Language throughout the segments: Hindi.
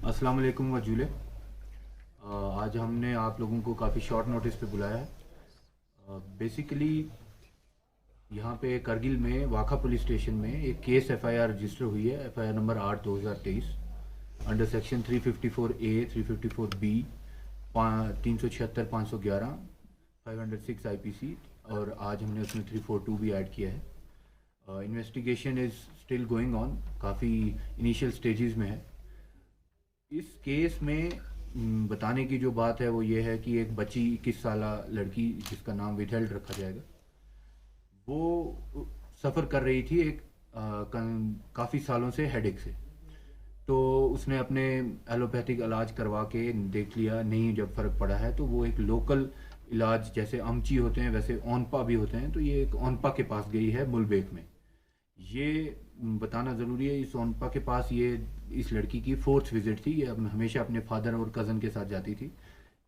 अस्सलाम वालेकुम वजूले। आज हमने आप लोगों को काफ़ी शॉर्ट नोटिस पे बुलाया है। बेसिकली यहाँ पे करगिल में वाखा पुलिस स्टेशन में एक केस एफआईआर रजिस्टर हुई है, FIR number 8/2023 under section 354A 354B 376 511 506 IPC, और आज हमने उसमें 342 भी ऐड किया है। Investigation is still going on, काफ़ी इनिशियल स्टेजेस में है। इस केस में बताने की जो बात है वो ये है कि एक बच्ची 21 साला लड़की जिसका नाम विथेल्ड रखा जाएगा, वो सफ़र कर रही थी एक काफ़ी सालों से हेडेक से। तो उसने अपने एलोपैथिक इलाज करवा के देख लिया, नहीं जब फ़र्क पड़ा है तो वो एक लोकल इलाज, जैसे अमची होते हैं वैसे ओनपा भी होते हैं, तो ये एक ओनपा के पास गई है मुलबेक में। ये बताना ज़रूरी है, इस ओनपा के पास ये इस लड़की की 4th विज़िट थी। ये हमेशा अपने फादर और कज़न के साथ जाती थी।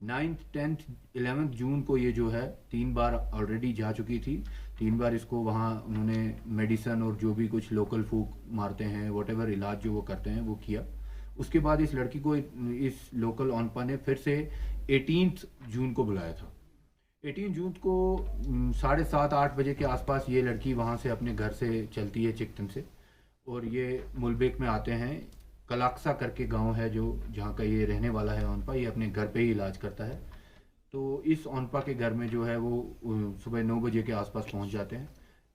9th 10th 11th जून को ये जो है 3 बार ऑलरेडी जा चुकी थी। 3 बार इसको वहाँ उन्होंने मेडिसन और जो भी कुछ लोकल फूक मारते हैं, वॉटेवर इलाज जो वो करते हैं वो किया। उसके बाद इस लड़की को इस लोकल ओनपा ने फिर से 18th जून को बुलाया था। 18 जून को 7:30-8 बजे के आसपास ये लड़की वहाँ से अपने घर से चलती है चिकटन से, और ये मुलबेक में आते हैं। कलाक्सा करके गांव है जो जहाँ का ये रहने वाला है ओनपा, ये अपने घर पे ही इलाज करता है। तो इस ओनपा के घर में जो है वो सुबह 9 बजे के आसपास पहुँच जाते हैं।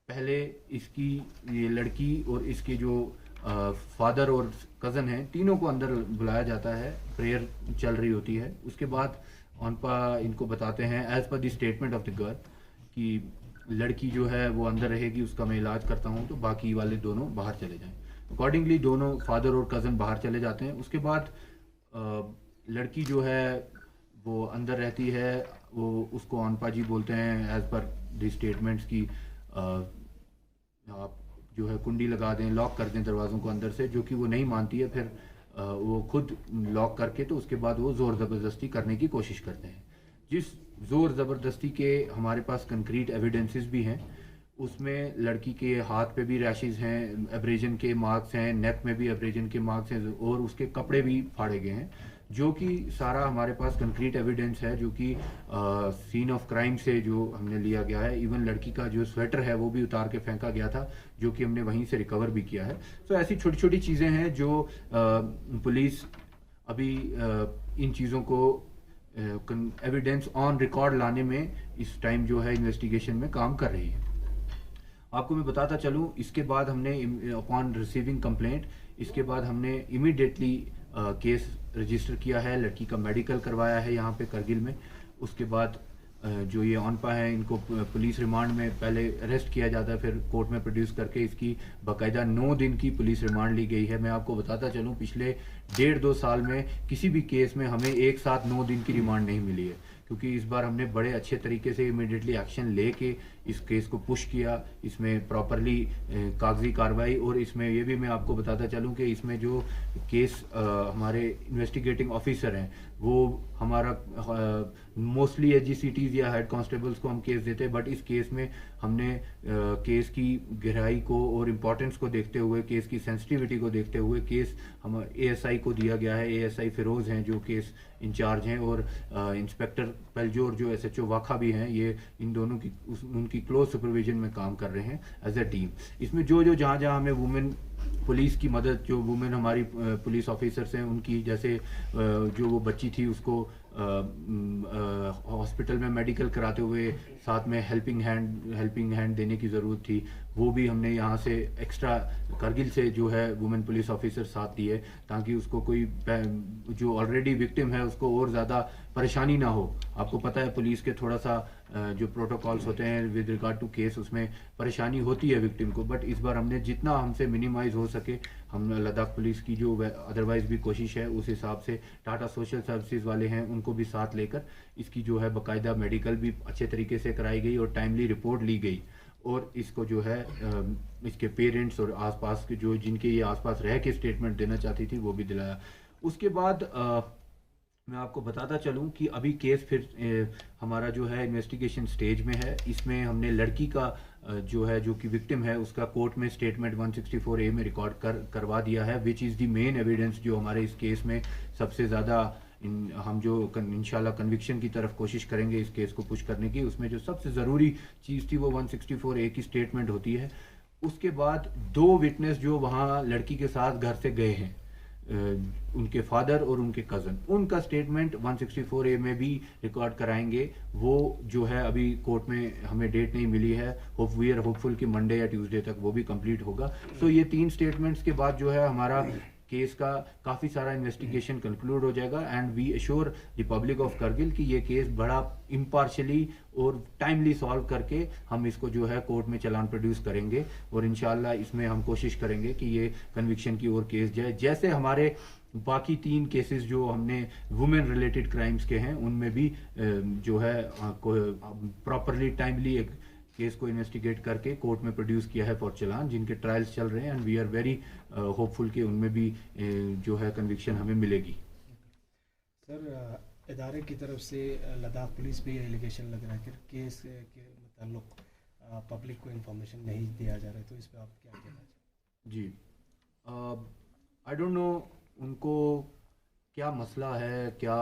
पहले इसकी ये लड़की और इसके जो फादर और कज़न हैं, तीनों को अंदर बुलाया जाता है, प्रेयर चल रही होती है। उसके बाद ओनपा इनको बताते हैं as per the statement of the girl कि लड़की जो है वो अंदर रहेगी, उसका मैं इलाज करता हूँ, तो बाकी वाले दोनों बाहर चले जाएं। अकॉर्डिंगली दोनों फादर और कज़न बाहर चले जाते हैं। उसके बाद लड़की जो है वो अंदर रहती है। वो उसको ओनपा जी बोलते हैं एज पर द स्टेटमेंट्स की आप जो है कुंडी लगा दें, लॉक कर दें दरवाज़ों को अंदर से, जो कि वो नहीं मानती है। फिर वो खुद लॉक करके तो उसके बाद वो ज़ोर ज़बरदस्ती करने की कोशिश करते हैं। जिस ज़ोर ज़बरदस्ती के हमारे पास कंक्रीट एविडेंसेस भी हैं, उसमें लड़की के हाथ पे भी रैशेज़ हैं, एब्रेजन के मार्क्स हैं, नेक में भी एब्रेजन के मार्क्स हैं, और उसके कपड़े भी फाड़े गए हैं, जो कि सारा हमारे पास कंक्रीट एविडेंस है, जो कि सीन ऑफ क्राइम से जो हमने लिया गया है। इवन लड़की का जो स्वेटर है वो भी उतार के फेंका गया था, जो कि हमने वहीं से रिकवर भी किया है। तो ऐसी छोटी छोटी चीज़ें हैं जो पुलिस अभी इन चीज़ों को एविडेंस ऑन रिकॉर्ड लाने में इस टाइम जो है इन्वेस्टिगेशन में काम कर रही है। आपको मैं बताता चलूँ, इसके बाद हमने अपॉन रिसीविंग कंप्लेंट, इसके बाद हमने इमीडिएटली केस रजिस्टर किया है, लड़की का मेडिकल करवाया है यहाँ पे करगिल में। उसके बाद जो ये ओनपा है इनको पुलिस रिमांड में पहले अरेस्ट किया जाता है, फिर कोर्ट में प्रोड्यूस करके इसकी बाकायदा 9 दिन की पुलिस रिमांड ली गई है। मैं आपको बताता चलूँ, पिछले 1.5-2 साल में किसी भी केस में हमें एक साथ 9 दिन की रिमांड नहीं मिली है, क्योंकि इस बार हमने बड़े अच्छे तरीके से इमीडिएटली एक्शन लेके इस केस को पुश किया। इसमें प्रॉपरली कागजी कार्रवाई, और इसमें ये भी मैं आपको बताता चलूँ कि इसमें जो केस हमारे इन्वेस्टिगेटिंग ऑफिसर हैं वो हमारा मोस्टली एचजीसीटीज या हेड कांस्टेबल्स को हम केस देते हैं, बट इस केस में हमने केस की गहराई को और इम्पोर्टेंस को देखते हुए, केस की सेंसिटिविटी को देखते हुए केस हम एएसआई को दिया गया है। एएसआई फिरोज हैं जो केस इंचार्ज हैं, और इंस्पेक्टर पलजोर जो एसएचओ वाखा भी हैं, ये इन दोनों की उनकी क्लोज सुपरविजन में काम कर रहे हैं एज अ टीम। इसमें जो जो जहाँ जहाँ हमें वुमेन पुलिस की मदद, जो वुमेन हमारी पुलिस ऑफिसर्स हैं उनकी, जैसे जो वो बच्ची थी उसको हॉस्पिटल में मेडिकल कराते हुए साथ में हेल्पिंग हैंड देने की ज़रूरत थी, वो भी हमने यहाँ से एक्स्ट्रा करगिल से जो है वुमेन पुलिस ऑफिसर साथ दिए, ताकि उसको कोई जो ऑलरेडी विक्टिम है उसको और ज़्यादा परेशानी ना हो। आपको पता है पुलिस के थोड़ा सा जो प्रोटोकॉल्स होते हैं विद रिगार्ड टू केस, उसमें परेशानी होती है विक्टिम को, बट इस बार हमने जितना हमसे मिनिमाइज हो सके, हम लद्दाख पुलिस की जो अदरवाइज भी कोशिश है उस हिसाब से टाटा सोशल सर्विसेज वाले हैं उनको भी साथ लेकर इसकी जो है बाकायदा मेडिकल भी अच्छे तरीके से कराई गई और टाइमली रिपोर्ट ली गई, और इसको जो है इसके पेरेंट्स और आसपास के जो जिनके ये आसपास रह के स्टेटमेंट देना चाहती थी वो भी दिलाया। उसके बाद मैं आपको बताता चलूं कि अभी केस फिर हमारा जो है इन्वेस्टिगेशन स्टेज में है। इसमें हमने लड़की का जो है, जो कि विक्टिम है, उसका कोर्ट में स्टेटमेंट 164A में रिकॉर्ड करवा दिया है, which is the main evidence जो हमारे इस केस में सबसे ज़्यादा हम जो इंशाल्लाह कन्विक्शन की तरफ कोशिश करेंगे इस केस को पुश करने की। उसमें जो सबसे ज़रूरी चीज़ थी वो 164A की स्टेटमेंट होती है। उसके बाद 2 विटनेस जो वहाँ लड़की के साथ घर से गए हैं, उनके फादर और उनके कज़न, उनका स्टेटमेंट 164A में भी रिकॉर्ड कराएंगे। वो जो है अभी कोर्ट में हमें डेट नहीं मिली है, वी आर होपफुल कि मंडे या ट्यूसडे तक वो भी कंप्लीट होगा। सो ये 3 स्टेटमेंट्स के बाद जो है हमारा केस का काफ़ी सारा इन्वेस्टिगेशन कंक्लूड हो जाएगा। And we assure the public of Kargil कि ये केस बड़ा इम्पार्शली और टाइमली सॉल्व करके हम इसको जो है कोर्ट में चालान प्रोड्यूस करेंगे। और इंशाल्लाह इसमें हम कोशिश करेंगे कि ये कन्विक्शन की ओर केस जाए, जैसे हमारे बाकी 3 केसेस जो हमने वुमेन रिलेटेड क्राइम्स के हैं उनमें भी जो है प्रॉपरली टाइमली एक केस को इन्वेस्टिगेट करके कोर्ट में प्रोड्यूस किया है फॉर चालान, जिनके ट्रायल्स चल रहे हैं। And we are very hopeful कि उनमें भी जो है कन्विक्शन हमें मिलेगी। सर, इदारे की तरफ से लद्दाख पुलिस पे एलिगेशन लग रहा है कि केस के मुताल्लिक पब्लिक को इन्फॉर्मेशन नहीं दिया जा रहा है, तो इस पर आप क्या कहना चाहेंगे? जी, आई डोंट नो उनको क्या मसला है, क्या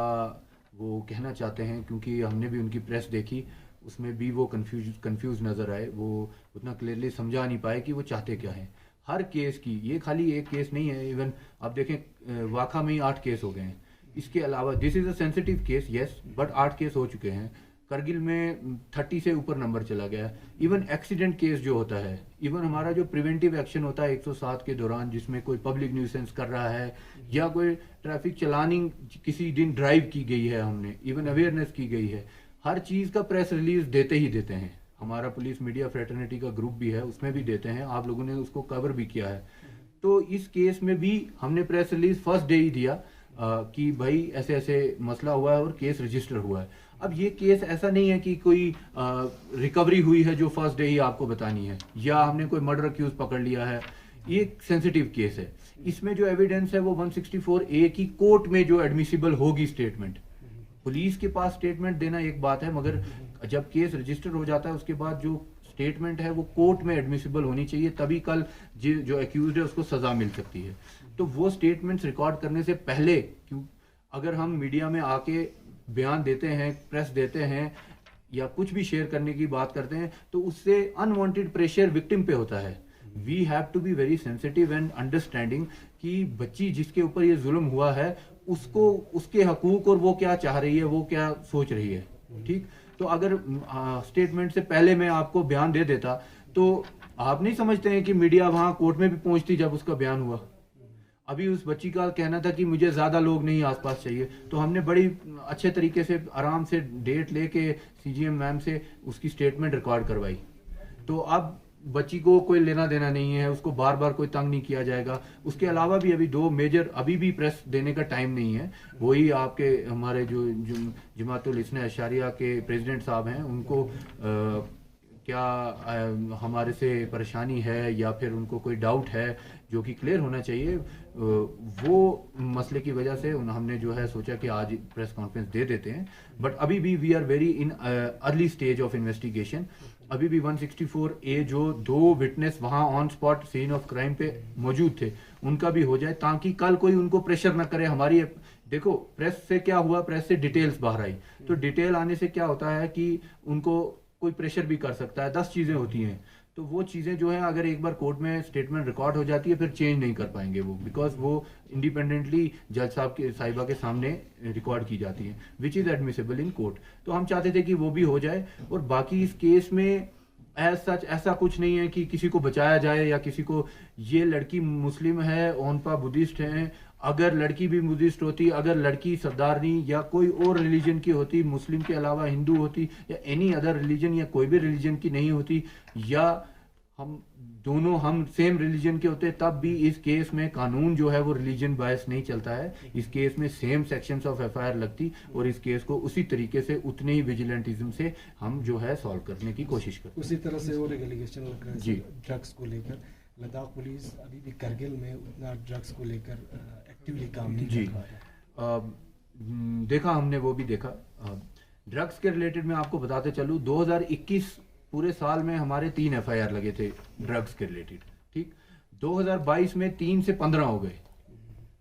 वो कहना चाहते हैं, क्योंकि हमने भी उनकी प्रेस देखी, उसमें भी वो कंफ्यूज नज़र आए। वो उतना क्लियरली समझा नहीं पाए कि वो चाहते क्या हैं। हर केस की, ये खाली एक केस नहीं है, इवन आप देखें वाखा में ही 8 केस हो गए हैं। इसके अलावा this is a sensitive case, yes, but 8 case हो चुके हैं। करगिल में 30 से ऊपर नंबर चला गया। इवन एक्सीडेंट केस जो होता है, इवन हमारा जो प्रिवेंटिव एक्शन होता है 107 के दौरान, जिसमें कोई पब्लिक न्यूसेंस कर रहा है या कोई ट्रैफिक चलानिंग किसी दिन ड्राइव की गई है, हमने इवन अवेयरनेस की गई है, हर चीज़ का प्रेस रिलीज देते ही देते हैं। हमारा पुलिस मीडिया फ्रेटर्निटी का ग्रुप भी है, उसमें भी देते हैं, आप लोगों ने उसको कवर भी किया है। तो इस केस में भी हमने प्रेस रिलीज फर्स्ट डे ही दिया कि भाई ऐसे ऐसे मसला हुआ है और केस रजिस्टर हुआ है। अब ये केस ऐसा नहीं है कि कोई रिकवरी हुई है जो फर्स्ट डे ही आपको बतानी है, या हमने कोई मर्डर अक्यूज पकड़ लिया है। ये सेंसिटिव केस है। इसमें जो एविडेंस है वो 164A की कोर्ट में जो एडमिसिबल होगी स्टेटमेंट। पुलिस के पास स्टेटमेंट देना एक बात है, मगर जब केस रजिस्टर हो जाता है उसके बाद जो स्टेटमेंट है वो कोर्ट में एडमिसिबल होनी चाहिए, तभी कल जो एक्यूज्ड है उसको सजा मिल सकती है। तो वो स्टेटमेंट्स रिकॉर्ड करने से पहले, क्यों अगर हम मीडिया में आके बयान देते हैं, प्रेस देते हैं या कुछ भी शेयर करने की बात करते हैं, तो उससे अनवांटेड प्रेशर विक्टिम पे होता है। We have to be very sensitive and understanding कि बच्ची जिसके ऊपर ये जुल्म हुआ है उसको उसके हकूक और वो क्या चाह रही है, वो क्या सोच रही है। ठीक, तो अगर स्टेटमेंट से पहले मैं आपको बयान दे देता तो आप नहीं समझते हैं कि मीडिया वहां कोर्ट में भी पहुंचती जब उसका बयान हुआ। अभी उस बच्ची का कहना था कि मुझे ज्यादा लोग नहीं आसपास चाहिए, तो हमने बड़ी अच्छे तरीके से आराम से डेट लेके सीजीएम मैम से उसकी स्टेटमेंट रिकॉर्ड करवाई। तो अब बच्ची को कोई लेना देना नहीं है, उसको बार बार कोई तंग नहीं किया जाएगा। उसके अलावा भी अभी 2 मेजर अभी भी प्रेस देने का टाइम नहीं है। वही आपके हमारे जो जमातुल इस्ना अशारिया के प्रेसिडेंट साहब हैं, उनको क्या हमारे से परेशानी है या फिर उनको कोई डाउट है जो कि क्लियर होना चाहिए, वो मसले की वजह से हमने जो है सोचा कि आज प्रेस कॉन्फ्रेंस दे देते हैं। बट अभी भी we are very in early stage of investigation. अभी भी 164A जो 2 विटनेस वहां on spot scene of crime पे मौजूद थे उनका भी हो जाए, ताकि कल कोई उनको प्रेशर ना करे। हमारी देखो प्रेस से क्या हुआ, प्रेस से डिटेल्स बाहर आई, तो डिटेल आने से क्या होता है कि उनको कोई प्रेशर भी कर सकता है, 10 चीजें होती हैं। तो वो चीजें जो है अगर एक बार कोर्ट में स्टेटमेंट रिकॉर्ड हो जाती है फिर चेंज नहीं कर पाएंगे वो, बिकॉज वो इंडिपेंडेंटली जज साहब के साहिबा के सामने रिकॉर्ड की जाती है, which is admissible in court. तो हम चाहते थे कि वो भी हो जाए। और बाकी इस केस में एज सच ऐसा कुछ नहीं है कि किसी को बचाया जाए या किसी को, ये लड़की मुस्लिम है, ओनपा बुद्धिस्ट है। अगर लड़की भी बुद्धिस्ट होती, अगर लड़की सरदारनी या कोई और रिलीजन की होती, मुस्लिम के अलावा हिंदू होती या एनी अदर रिलीजन या कोई भी रिलीजन की नहीं होती, या हम सेम रिलीजन के होते, तब भी इस केस में कानून जो है वो रिलीजन बायस नहीं चलता है। इस केस में सेम सेक्शंस ऑफ एफआईआर लगती और इस केस को उसी तरीके से उतने ही विजिलेंटिज्म से हम जो है सॉल्व करने की कोशिश करते हैं। उसी तरह से और एलिगेशन लग रहा है जी, ड्रग्स को लेकर लद्दाख पुलिस अभी भी करगिल में उतना ड्रग्स को लेकर एक्टिवली काम नहीं कर रहा है। देखा, हमने वो भी देखा। ड्रग्स के रिलेटेड मैं आपको बताते चलूँ, 2021 पूरे साल में हमारे 3 FIR लगे थे ड्रग्स के रिलेटेड, ठीक। 2022 में 3 से 15 हो गए,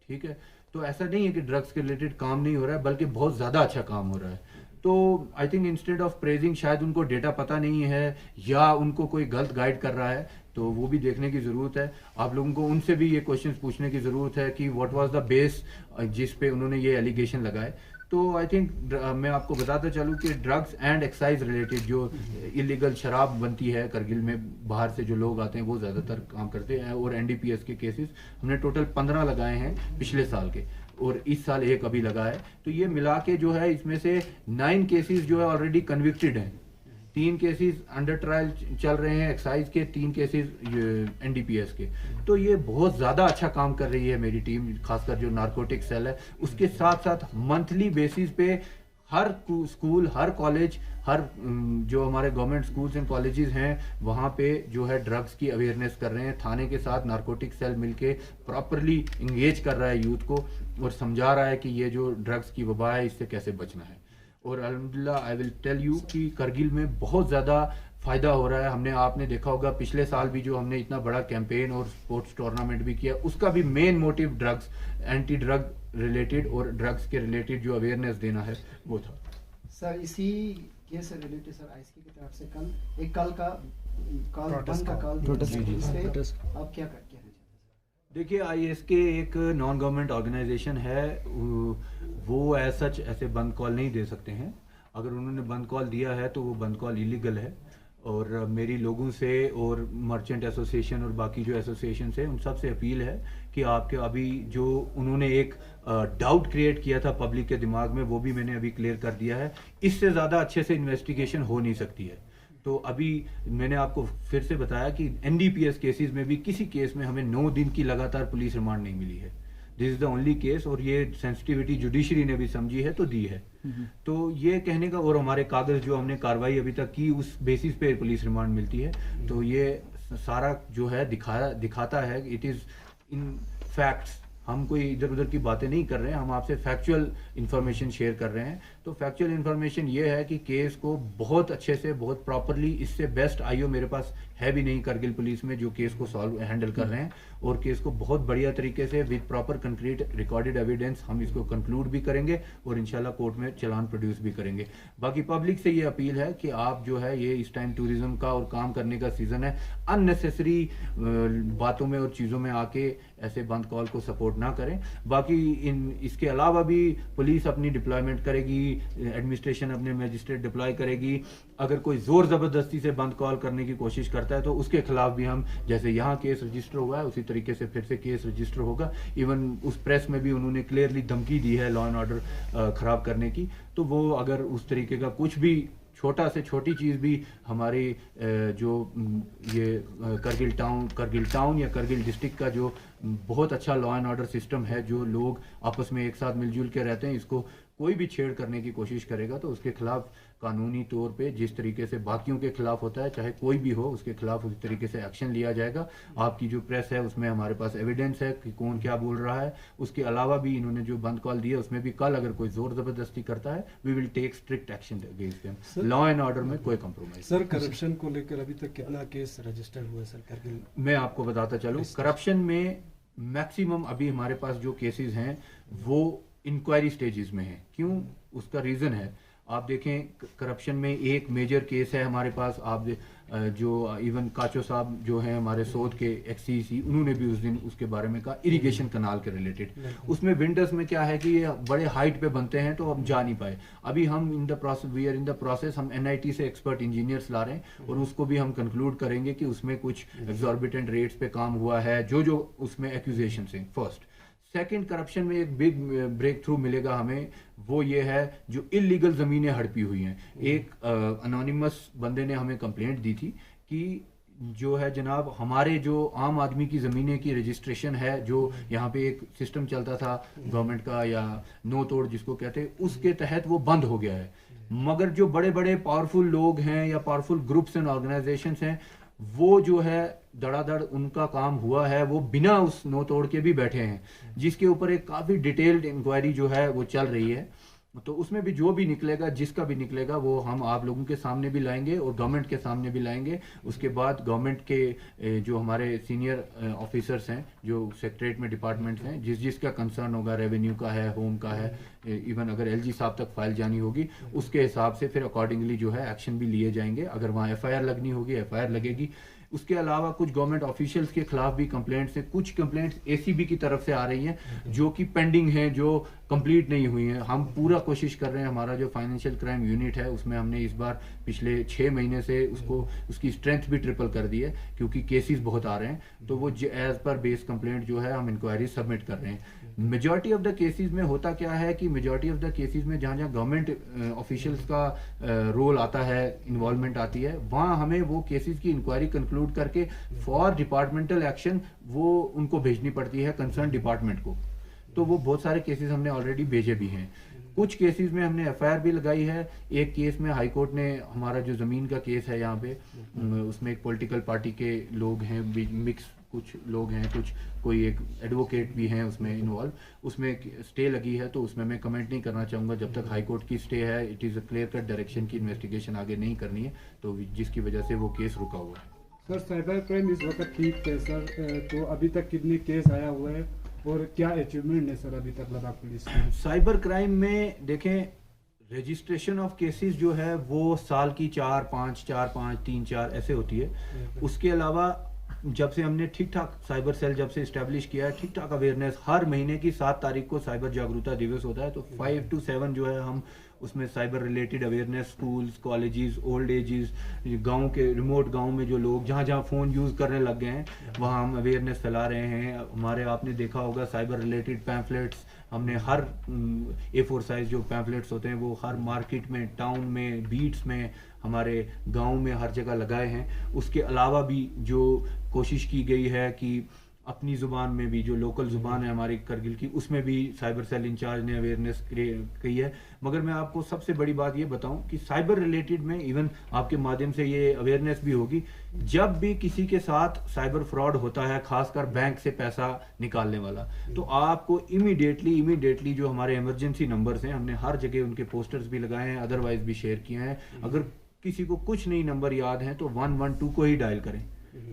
ठीक है। तो ऐसा नहीं है कि ड्रग्स के रिलेटेड काम नहीं हो रहा है, बल्कि बहुत ज़्यादा अच्छा काम हो रहा है। तो I think instead of praising, शायद उनको डेटा पता नहीं है या उनको कोई गलत गाइड कर रहा है, तो वो भी देखने की ज़रूरत है। आप लोगों को उनसे भी ये क्वेश्चंस पूछने की ज़रूरत है कि व्हाट वाज द बेस जिस पे उन्होंने ये एलिगेशन लगाए। तो आई थिंक मैं आपको बताता चलूँ कि ड्रग्स एंड एक्साइज रिलेटेड जो इलीगल शराब बनती है करगिल में, बाहर से जो लोग आते हैं वो ज़्यादातर काम करते हैं। और NDPS के केसेस हमने टोटल 15 लगाए हैं पिछले साल के, और इस साल एक अभी लगा है। तो ये मिला के जो है, इसमें से 9 केसेस जो है ऑलरेडी कन्विक्टेड हैं, 3 केसेस अंडर ट्रायल चल रहे हैं एक्साइज के, 3 केसेस NDPS के। तो ये बहुत ज़्यादा अच्छा काम कर रही है मेरी टीम, खासकर जो नारकोटिक सेल है। उसके साथ साथ मंथली बेसिस पे हर स्कूल, हर कॉलेज, हर जो हमारे गवर्नमेंट स्कूल्स एंड कॉलेजेस हैं, वहाँ पे जो है ड्रग्स की अवेयरनेस कर रहे हैं। थाने के साथ नारकोटिक सेल मिलके प्रॉपरली इंगेज कर रहा है यूथ को और समझा रहा है कि ये जो ड्रग्स की वबा है, इससे कैसे बचना है। और अल्हम्दुलिल्लाह आई विल टेल यू कि करगिल में बहुत ज़्यादा फ़ायदा हो रहा है। आपने देखा होगा पिछले साल भी जो हमने इतना बड़ा कैंपेन और स्पोर्ट्स टूर्नामेंट भी किया, उसका भी main motive drugs, anti drug related और ड्रग्स के रिलेटेड जो अवेयरनेस देना है वो था। सर इसी केस से रिलेटेड सर आईएसके की तरफ से कल का कॉल आप क्या कहना चाहते हैं? देखिए, ISK एक नॉन गवर्नमेंट ऑर्गेनाइजेशन है, वो एज सच ऐसे बंद कॉल नहीं दे सकते हैं। अगर उन्होंने बंद कॉल दिया है तो वो बंद कॉल इलीगल है। और मेरी लोगों से और मर्चेंट एसोसिएशन और बाकी जो एसोसिएशन है उन सब से अपील है कि आपके अभी जो उन्होंने एक डाउट क्रिएट किया था पब्लिक के दिमाग में, वो भी मैंने अभी क्लियर कर दिया है। इससे ज़्यादा अच्छे से इन्वेस्टिगेशन हो नहीं सकती है। तो अभी मैंने आपको फिर से बताया कि NDPS केसेस में भी किसी केस में हमें 9 दिन की लगातार पुलिस रिमांड नहीं मिली है। This is the only case, और ये सेंसिटिविटी जुडिशरी ने भी समझी है तो दी है। तो ये कहने का, और हमारे कागज जो हमने कार्रवाई अभी तक की उस बेसिस पे पुलिस रिमांड मिलती है। तो ये सारा जो है दिखाता है, इट इज इन फैक्ट्स। हम कोई इधर उधर की बातें नहीं कर रहे हैं, हम आपसे फैक्चुअल इंफॉर्मेशन शेयर कर रहे हैं। तो फैक्चुअल इंफॉर्मेशन ये है कि केस को बहुत अच्छे से, बहुत प्रॉपरली, इससे बेस्ट IO मेरे पास है भी नहीं करगिल पुलिस में, जो केस को सॉल्व हैंडल कर रहे हैं। और केस को बहुत बढ़िया तरीके से with proper concrete recorded evidence हम इसको कंक्लूड भी करेंगे और इंशाल्लाह कोर्ट में चालान प्रोड्यूस भी करेंगे। बाकी पब्लिक से ये अपील है कि आप जो है, ये इस टाइम टूरिज्म का और काम करने का सीजन है, अननेसेसरी बातों में और चीज़ों में आके ऐसे बंद कॉल को सपोर्ट ना करें। बाकी इसके अलावा भी पुलिस अपनी डिप्लॉयमेंट करेगी, एडमिनिस्ट्रेशन अपने मजिस्ट्रेट डिप्लॉय करेगी। अगर कोई जोर जबरदस्ती से बंद कॉल करने की कोशिश करता है तो उसके खिलाफ भी हम, जैसे यहाँ केस रजिस्टर हुआ है, उसी तरीके से फिर से केस रजिस्टर होगा। इवन उस प्रेस में भी उन्होंने क्लियरली धमकी दी है लॉ एंड ऑर्डर खराब करने की। तो वो अगर उस तरीके का कुछ भी छोटा से छोटी चीज़ भी हमारी जो ये करगिल टाउन या करगिल डिस्ट्रिक्ट का जो बहुत अच्छा लॉ एंड ऑर्डर सिस्टम है, जो लोग आपस में एक साथ मिलजुल के रहते हैं, इसको कोई भी छेड़ करने की कोशिश करेगा तो उसके खिलाफ कानूनी तौर पे जिस तरीके से बाकियों के खिलाफ होता है, चाहे कोई भी हो, उसके खिलाफ उस तरीके से एक्शन लिया जाएगा। आपकी जो प्रेस है उसमें हमारे पास एविडेंस है कि कौन क्या बोल रहा है। उसके अलावा भी इन्होंने जो बंद कॉल दिया उसमें भी कल अगर कोई जोर जबरदस्ती करता है, we will take strict action against them. Law and order में कोई कॉम्प्रोमाइज। सर, करप्शन को लेकर अभी तक कितना केस रजिस्टर हुआ सर करगिल? मैं आपको बताता चलूँ, करप्शन में मैक्सिमम अभी हमारे पास जो केसेस हैं वो इंक्वायरी स्टेजेस में हैं। क्यों? उसका रीज़न है, आप देखें करप्शन में एक मेजर केस है हमारे पास। आप जो इवन काचो साहब जो हैं हमारे सोद के XCC, उन्होंने भी उस दिन उसके बारे में कहा, इरिगेशन कनाल के रिलेटेड। उसमें विंटर्स में क्या है कि ये बड़े हाइट पे बनते हैं तो हम जा नहीं पाए। अभी हम we are in the process, हम NIT से एक्सपर्ट इंजीनियर्स ला रहे हैं और उसको भी हम कंक्लूड करेंगे कि उसमें कुछ एग्जॉर्बिटेंट रेट्स पे काम हुआ है, जो उसमें एक्यूजेशन है। फर्स्ट। सेकंड, करप्शन में एक बिग ब्रेक थ्रू मिलेगा हमें, वो ये है जो इलीगल ज़मीनें हड़पी हुई हैं। एक अनोनिमस बंदे ने हमें कंप्लेंट दी थी कि जो है जनाब, हमारे जो आम आदमी की ज़मीनें की रजिस्ट्रेशन है, जो यहाँ पे एक सिस्टम चलता था गवर्नमेंट का या नो तोड़ जिसको कहते हैं, उसके तहत वो बंद हो गया है। मगर जो बड़े बड़े पावरफुल लोग हैं या पावरफुल ग्रुप्स एंड ऑर्गेनाइजेशंस हैं, वो जो है धड़ाधड़ उनका काम हुआ है, वो बिना उस नो तोड़ के भी बैठे हैं, जिसके ऊपर एक काफ़ी डिटेल्ड इंक्वायरी जो है वो चल रही है। तो उसमें भी जो भी निकलेगा, जिसका भी निकलेगा, वो हम आप लोगों के सामने भी लाएंगे और गवर्नमेंट के सामने भी लाएंगे। उसके बाद गवर्नमेंट के जो हमारे सीनियर ऑफिसर्स हैं, जो सेक्रेटरीट में डिपार्टमेंट्स हैं, जिसका कंसर्न होगा, रेवेन्यू का है, होम का है, इवन अगर एलजी साहब तक फाइल जानी होगी, उसके हिसाब से फिर अकॉर्डिंगली जो है एक्शन भी लिए जाएंगे। अगर वहाँ एफआईआर लगनी होगी, एफआईआर लगेगी। उसके अलावा कुछ गवर्नमेंट ऑफिशियल्स के खिलाफ भी कंप्लेंट्स हैं, कुछ कंप्लेंट्स एसीबी की तरफ से आ रही हैं जो कि पेंडिंग हैं, जो कंप्लीट नहीं हुई हैं। हम पूरा कोशिश कर रहे हैं, हमारा जो फाइनेंशियल क्राइम यूनिट है उसमें हमने इस बार पिछले 6 महीने से उसकी स्ट्रेंथ भी ट्रिपल कर दी है, क्योंकि केसेस बहुत आ रहे हैं। तो वो एज पर बेस कंप्लेंट जो है हम इंक्वायरी सबमिट कर रहे हैं। मेजॉरिटी ऑफ द केसेस में होता क्या है कि मेजॉरिटी ऑफ द केसेस में जहाँ जहाँ गवर्नमेंट ऑफिशियल्स का रोल आता है, इन्वॉल्वमेंट आती है, वहाँ हमें वो केसेस की इंक्वायरी कंक्लूड करके फॉर डिपार्टमेंटल एक्शन वो उनको भेजनी पड़ती है कंसर्न डिपार्टमेंट को। तो वो बहुत सारे केसेस हमने ऑलरेडी भेजे भी हैं। कुछ केसेस में हमने एफआईआर भी लगाई है। एक केस में हाई कोर्ट ने, हमारा जो ज़मीन का केस है यहाँ पे, उसमें एक पॉलिटिकल पार्टी के लोग हैं, मिक्स कुछ लोग हैं, कोई एक एडवोकेट भी हैं उसमें इन्वॉल्व, उसमें स्टे लगी है। तो उसमें मैं कमेंट नहीं करना चाहूँगा जब तक हाई कोर्ट की स्टे है। It is a clear cut direction की इन्वेस्टिगेशन आगे नहीं करनी है, तो जिसकी वजह से वो केस रुका हुआ है। सर साइबर क्राइम इस वक्त ठीक है सर, तो अभी तक कितने केस आया हुआ है और क्या अचीवमेंट है सर अभी तक लद्दाख पुलिस की? साइबर क्राइम में देखें, रजिस्ट्रेशन ऑफ केसेस जो है वो साल की 4-5 3-4 ऐसे होती है। उसके अलावा जब से हमने ठीक ठाक साइबर सेल जब से इस्टेब्लिश किया है, ठीक ठाक अवेयरनेस, हर महीने की 7 तारीख को साइबर जागरूकता दिवस होता है। तो 5 to 7 जो है हम उसमें cyber related awareness, schools, colleges, old ages, गांव के रिमोट गांव में जो लोग जहां जहां फ़ोन यूज़ करने लग गए हैं, वहां हम अवेयरनेस फैला रहे हैं। हमारे आपने देखा होगा साइबर रिलेटेड पैम्फलेट्स हमने हर A4 साइज जो पैम्फलेट्स होते हैं वो हर मार्केट में, टाउन में, बीट्स में, हमारे गांव में हर जगह लगाए हैं। उसके अलावा भी जो कोशिश की गई है कि अपनी ज़ुबान में भी, जो लोकल ज़ुबान है हमारी करगिल की, उसमें भी साइबर सेल इंचार्ज ने अवेयरनेस की है। मगर मैं आपको सबसे बड़ी बात ये बताऊं कि साइबर रिलेटेड में इवन आपके माध्यम से ये अवेयरनेस भी होगी, जब भी किसी के साथ साइबर फ्रॉड होता है, खासकर बैंक से पैसा निकालने वाला, तो आपको इमीडिएटली जो हमारे इमरजेंसी नंबर्स हैं, हमने हर जगह उनके पोस्टर्स भी लगाए हैं, अदरवाइज भी शेयर किए हैं। अगर किसी को कुछ नहीं नंबर याद है तो 112 को ही डायल करें,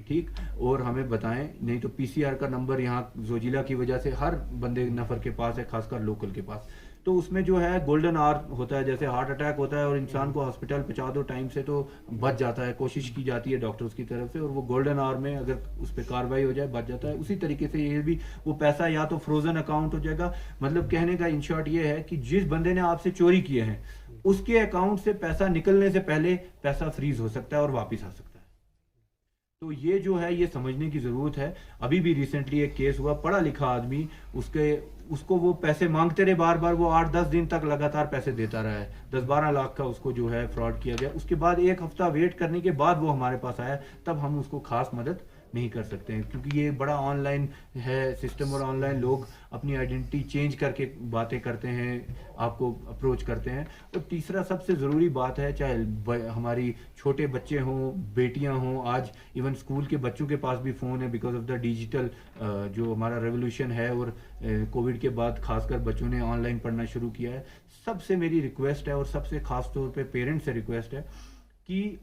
ठीक, और हमें बताएं। नहीं तो पीसीआर का नंबर यहाँ जोजिला की वजह से हर बंदे नफर के पास है, खासकर लोकल के पास। तो उसमें जो है गोल्डन आवर होता है, जैसे हार्ट अटैक होता है और इंसान को हॉस्पिटल पहुंचा दो टाइम से तो बच जाता है, कोशिश की जाती है डॉक्टर्स की तरफ से, और वो गोल्डन आवर में अगर उस पर कार्रवाई हो जाए बच जाता है। उसी तरीके से ये भी, वो पैसा या तो फ्रोजन अकाउंट हो जाएगा, मतलब कहने का इन शॉर्ट ये है कि जिस बंदे ने आपसे चोरी किए हैं उसके अकाउंट से पैसा निकलने से पहले पैसा फ्रीज हो सकता है और वापिस आ सकता है। तो ये जो है ये समझने की जरूरत है। अभी भी रिसेंटली एक केस हुआ, पढ़ा लिखा आदमी, उसको वो पैसे मांगते रहे बार बार, वो 8-10 दिन तक लगातार पैसे देता रहा है, 10-12 लाख का उसको जो है फ्रॉड किया गया। उसके बाद 1 हफ्ता वेट करने के बाद वो हमारे पास आया, तब हम उसको खास मदद नहीं कर सकते हैं, क्योंकि ये बड़ा ऑनलाइन है सिस्टम और ऑनलाइन लोग अपनी आइडेंटिटी चेंज करके बातें करते हैं, आपको अप्रोच करते हैं। और तीसरा सबसे ज़रूरी बात है, चाहे हमारी छोटे बच्चे हों, बेटियां हों, आज इवन स्कूल के बच्चों के पास भी फ़ोन है बिकॉज ऑफ द डिजिटल जो हमारा रेवोल्यूशन है, और कोविड के बाद खासकर बच्चों ने ऑनलाइन पढ़ना शुरू किया है। सबसे मेरी रिक्वेस्ट है, और सबसे खास तौर पे पेरेंट्स से रिक्वेस्ट है कि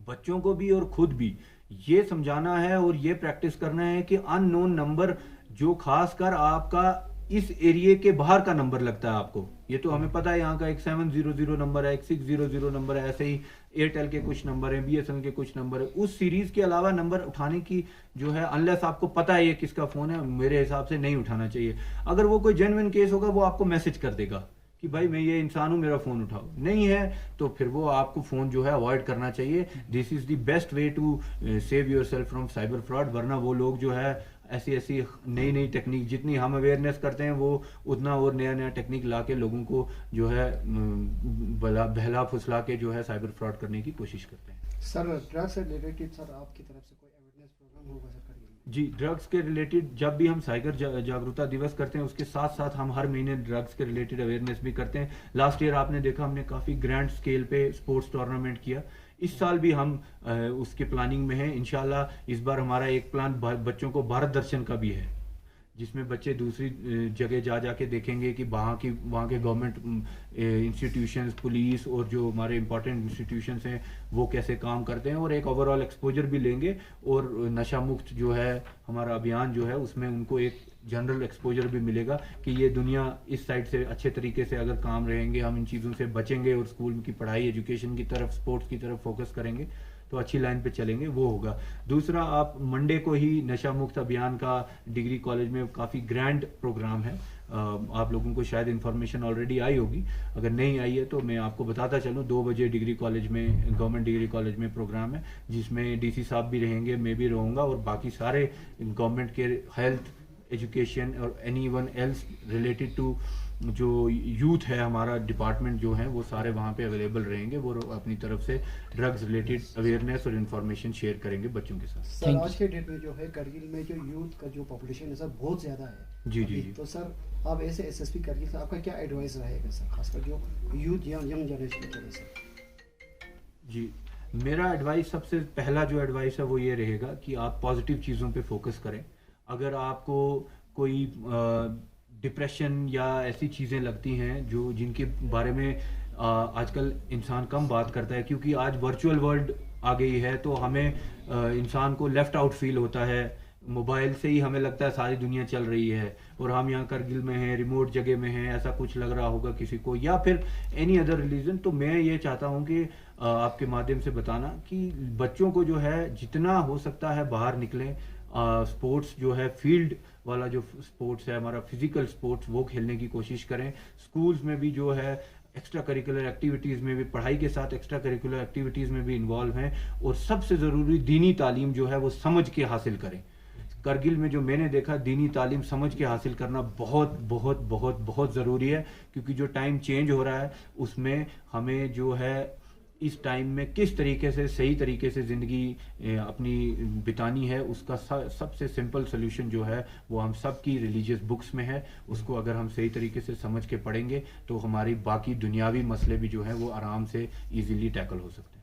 बच्चों को भी और खुद भी ये समझाना है और ये प्रैक्टिस करना है कि अननोन नंबर, जो खासकर आपका इस एरिया के बाहर का नंबर लगता है आपको, ये तो हमें पता है यहाँ का एक 700 नंबर है, एक 600 नंबर है, ऐसे ही एयरटेल के कुछ नंबर हैं, BSNL के कुछ नंबर है, उस सीरीज के अलावा नंबर उठाने की जो है, अनलेस आपको पता है ये किसका फोन है, मेरे हिसाब से नहीं उठाना चाहिए। अगर वो कोई जेन्युइन केस होगा वो आपको मैसेज कर देगा कि भाई मैं ये इंसान हूं, मेरा फोन उठाओ। नहीं है तो फिर वो आपको फोन जो है अवॉइड करना चाहिए। This is the best way to save yourself from cyber fraud. वरना वो लोग जो है ऐसी नई टेक्निक, जितनी हम अवेयरनेस करते हैं वो उतना और नया टेक्निक ला के लोगों को जो है बहला फुसला के जो है साइबर फ्रॉड करने की कोशिश करते हैं। सर ड्रग्स से रिलेटेड सर आपकी तरफ से कोई अवेयरनेस प्रोग्राम होगा सर? जी, ड्रग्स के रिलेटेड जब भी हम साइबर जागरूकता दिवस करते हैं उसके साथ साथ हम हर महीने ड्रग्स के रिलेटेड अवेयरनेस भी करते हैं। लास्ट ईयर आपने देखा हमने काफ़ी ग्रैंड स्केल पे स्पोर्ट्स टूर्नामेंट किया। इस साल भी हम उसके प्लानिंग में हैं। इंशाल्लाह इस बार हमारा एक प्लान बच्चों को भारत दर्शन का भी है, जिसमें बच्चे दूसरी जगह जा जाके देखेंगे कि वहाँ के गवर्नमेंट इंस्टीट्यूशंस, पुलिस और जो हमारे इंपॉर्टेंट इंस्टीट्यूशंस हैं वो कैसे काम करते हैं, और एक ओवरऑल एक्सपोजर भी लेंगे। और नशा मुक्त जो है हमारा अभियान जो है उसमें उनको एक जनरल एक्सपोजर भी मिलेगा कि ये दुनिया इस साइड से अच्छे तरीके से अगर काम रहेंगे, हम इन चीज़ों से बचेंगे और स्कूल की पढ़ाई, एजुकेशन की तरफ, स्पोर्ट्स की तरफ फोकस करेंगे तो अच्छी लाइन पे चलेंगे, वो होगा। दूसरा, आप मंडे को ही नशा मुक्त अभियान का डिग्री कॉलेज में काफ़ी ग्रैंड प्रोग्राम है। आप लोगों को शायद इन्फॉर्मेशन ऑलरेडी आई होगी, अगर नहीं आई है तो मैं आपको बताता चलूँ। 2 बजे डिग्री कॉलेज में, गवर्नमेंट डिग्री कॉलेज में प्रोग्राम है, जिसमें डीसी साहब भी रहेंगे, मैं भी रहूँगा, और बाकी सारे गवर्नमेंट के हेल्थ, एजुकेशन और एनीवन एल्स रिलेटेड टू जो यूथ है हमारा डिपार्टमेंट जो है वो सारे वहाँ पे अवेलेबल रहेंगे। वो अपनी तरफ से ड्रग्स रिलेटेड अवेयरनेस और इन्फॉर्मेशन शेयर करेंगे बच्चों के साथ। सर आज के डेट में जो है करगिल में जो यूथ का जो पॉपुलेशन है सर बहुत ज़्यादा है। जी जी जी। तो सर आप ऐसे एसएसपी करगिल से आपका क्या एडवाइस रहेगा सर, खासकर जो यूथ यंग जनरेशन के लिए सर? जी, मेरा एडवाइस, सबसे पहला जो एडवाइस है वो ये रहेगा कि आप पॉजिटिव चीज़ों पे फोकस करें। अगर आपको कोई डिप्रेशन या ऐसी चीज़ें लगती हैं जिनके बारे में आजकल इंसान कम बात करता है, क्योंकि आज वर्चुअल वर्ल्ड आ गई है, तो हमें इंसान को लेफ्ट आउट फील होता है। मोबाइल से ही हमें लगता है सारी दुनिया चल रही है और हम यहाँ करगिल में हैं, रिमोट जगह में हैं, ऐसा कुछ लग रहा होगा किसी को, या फिर एनी अदर रिलीजन। तो मैं ये चाहता हूँ कि आपके माध्यम से बताना कि बच्चों को जो है जितना हो सकता है बाहर निकलें। स्पोर्ट्स जो है, फील्ड वाला जो स्पोर्ट्स है हमारा, फिजिकल स्पोर्ट्स, वो खेलने की कोशिश करें। स्कूल्स में भी जो है एक्स्ट्रा करिकुलर एक्टिविटीज़ में भी, पढ़ाई के साथ एक्स्ट्रा करिकुलर एक्टिविटीज़ में भी इन्वॉल्व हैं, और सबसे ज़रूरी दीनी तालीम जो है वो समझ के हासिल करें। करगिल में जो मैंने देखा, दीनी तालीम समझ के हासिल करना बहुत बहुत बहुत बहुत ज़रूरी है, क्योंकि जो टाइम चेंज हो रहा है उसमें हमें जो है इस टाइम में किस तरीके से, सही तरीके से ज़िंदगी अपनी बितानी है, उसका सबसे सिंपल सोल्यूशन जो है वो हम सब की रिलीजियस बुक्स में है। उसको अगर हम सही तरीके से समझ के पढ़ेंगे तो हमारी बाकी दुनियावी मसले भी जो हैं वो आराम से इजीली टैकल हो सकते हैं।